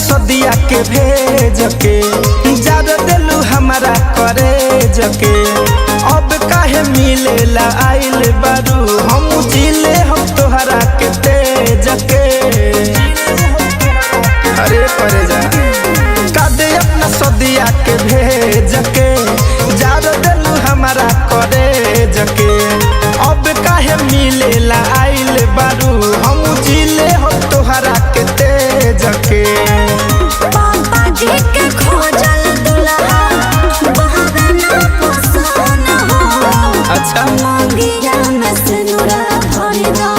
सदिया के भेज के जार दिलू हमारा करे जके अब काहे मिलेला आइल बारू हम जिले हम तोहरा के तेज के अरे परे जा कादे अपना सदिया के भेज के जार दिलू हमारा करे जके अब काहे मिलेला आइल बारू हम जिले हम तोहरा के तेज के के खोजल दुल्हा बहाना पसंद हो। अच्छा मंगिया में सिनुरा भरी दो